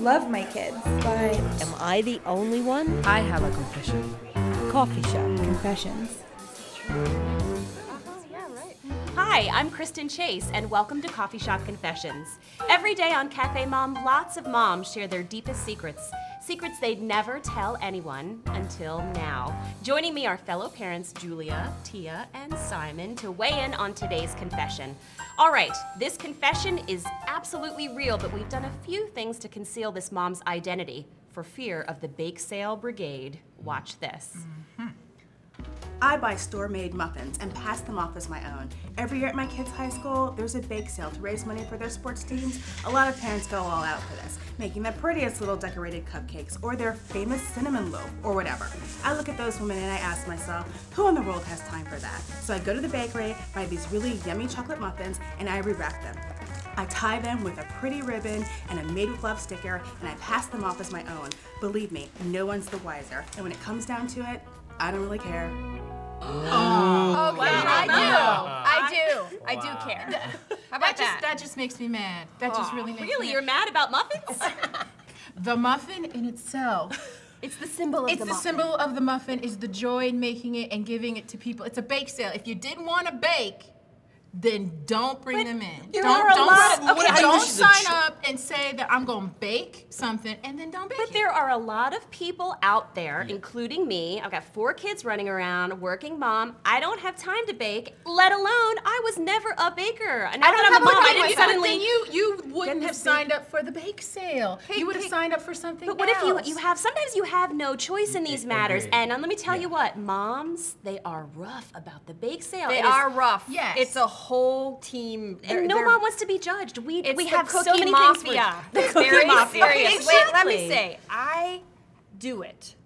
love my kids, but... Am I the only one? I have a confession. Coffee shop Confessions. Hi, I'm Kristen Chase, and welcome to Coffee Shop Confessions. Every day on CafeMom, lots of moms share their deepest secrets. Secrets they'd never tell anyone until now. Joining me are fellow parents Julia, Tia, and Simon to weigh in on today's confession. All right, this confession is absolutely real, but we've done a few things to conceal this mom's identity for fear of the bake sale brigade. Watch this. I buy store-made muffins and pass them off as my own. Every year at my kids' high school, there's a bake sale to raise money for their sports teams. A lot of parents go all out for this, making the prettiest little decorated cupcakes or their famous cinnamon loaf or whatever. I look at those women and I ask myself, who in the world has time for that? So I go to the bakery, buy these really yummy chocolate muffins, and I rewrap them. I tie them with a pretty ribbon and a made with love sticker, and I pass them off as my own. Believe me, no one's the wiser. And when it comes down to it, I don't really care. Oh, okay, Wow. I do care. How about that? That just makes me mad. That just really makes me Really, mad. you're mad about muffins? The muffin in itself. It's the symbol of It's the symbol of the muffin, is the joy in making it and giving it to people. It's a bake sale. If you didn't want to bake, then don't bring them in. Don't sign up and say that I'm gonna bake something and then don't bake it. But there are a lot of people out there, including me. I've got 4 kids running around, working mom. I don't have time to bake, let alone I was never a baker. And now that I'm a mom, I didn't suddenly. Then you wouldn't have signed up for the bake sale. You would have signed up for something else. But what if you have, sometimes you have no choice in these matters. And let me tell you what, moms, they are rough about the bake sale. They are rough. Yes. It's a whole team. And no mom wants to be judged. We have so cookie many mafia. things. It's very serious. Exactly. Wait, let me say, I do it,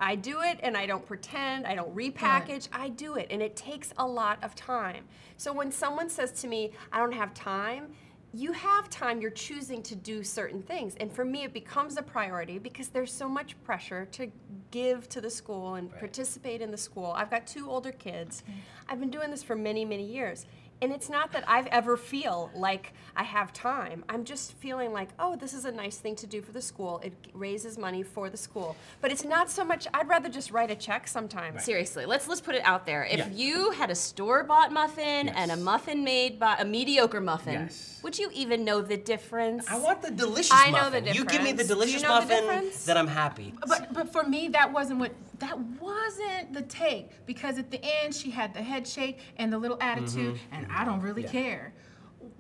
and I don't pretend, I don't repackage, I do it, and it takes a lot of time. So when someone says to me, I don't have time, you have time, you're choosing to do certain things. And for me, it becomes a priority because there's so much pressure to give to the school and participate in the school. I've got 2 older kids. I've been doing this for many, many years. And it's not that I've ever feel like I have time. I'm just feeling like, oh, this is a nice thing to do for the school. It raises money for the school. But it's not so much, I'd rather just write a check sometimes. Seriously, let's put it out there. If you had a store-bought muffin and a muffin made by a mediocre muffin, would you even know the difference? I want the delicious muffin. I know the difference. You give me the delicious Do you know the muffin, difference? then I'm happy. But for me, that wasn't the take, because at the end she had the head shake and the little attitude, and I don't really care.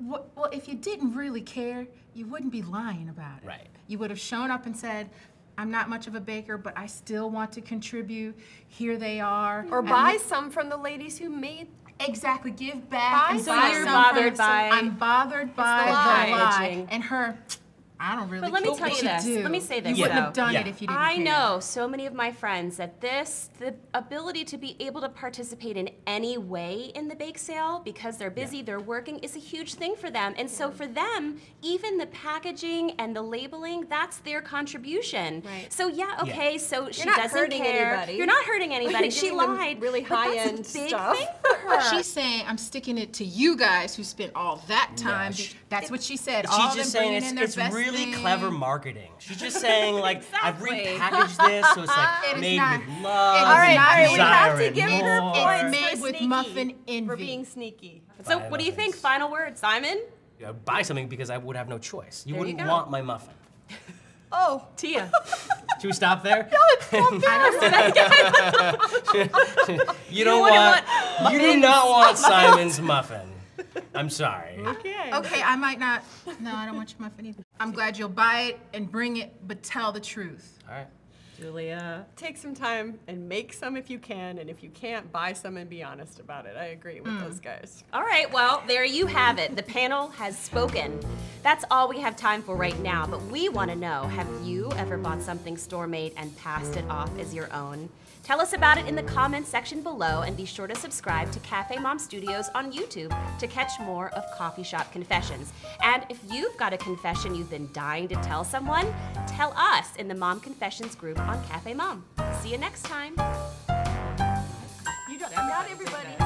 Well, if you didn't really care, you wouldn't be lying about it. Right. You would have shown up and said, I'm not much of a baker, but I still want to contribute. Here they are. Or buy some from the ladies who made. Exactly, give back. And So buy you're some bothered from by- I'm bothered by the the lie. lie. And her, I don't really But let me care tell what you this. do. Let me say this, You wouldn't though. have done it if you didn't I care. know so many of my friends that the ability to be able to participate in any way in the bake sale because they're busy, they're working, is a huge thing for them. And so for them, even the packaging and the labeling, that's their contribution. Right. So okay, so she not doesn't hurting care. anybody. You're not hurting anybody. She Giving them lied. really but that's high-end a big stuff. thing for her. She's saying, I'm sticking it to you guys who spent all that time. That's what she said. All She's just them saying bringing in their it's best really thing. clever marketing. She's just saying, like, I've Exactly. repackaged this so it's like It is made not- with it love. is All right, and we have to desire give and her more. points It's made for with sneaky, muffin envy. For being sneaky. So what do you think? Final word, Simon? Buy something because I would have no choice. You There you wouldn't go. want my muffin. Oh, Tia. Should we stop there? You don't want. You do not want Simon's muffin. I'm sorry. Okay, I might not. No, I don't want your muffin either. I'm glad you'll buy it and bring it, but tell the truth. All right. Julia. take some time and make some if you can, and if you can't, buy some and be honest about it. I agree with those guys. All right, well, there you have it. The panel has spoken. That's all we have time for right now, but we want to know, have you ever bought something store-made and passed it off as your own? Tell us about it in the comments section below, and be sure to subscribe to CafeMom Studios on YouTube to catch more of Coffee Shop Confessions. And if you've got a confession you've been dying to tell someone, tell us in the Mom Confessions group on CafeMom. See you next time. You got everybody.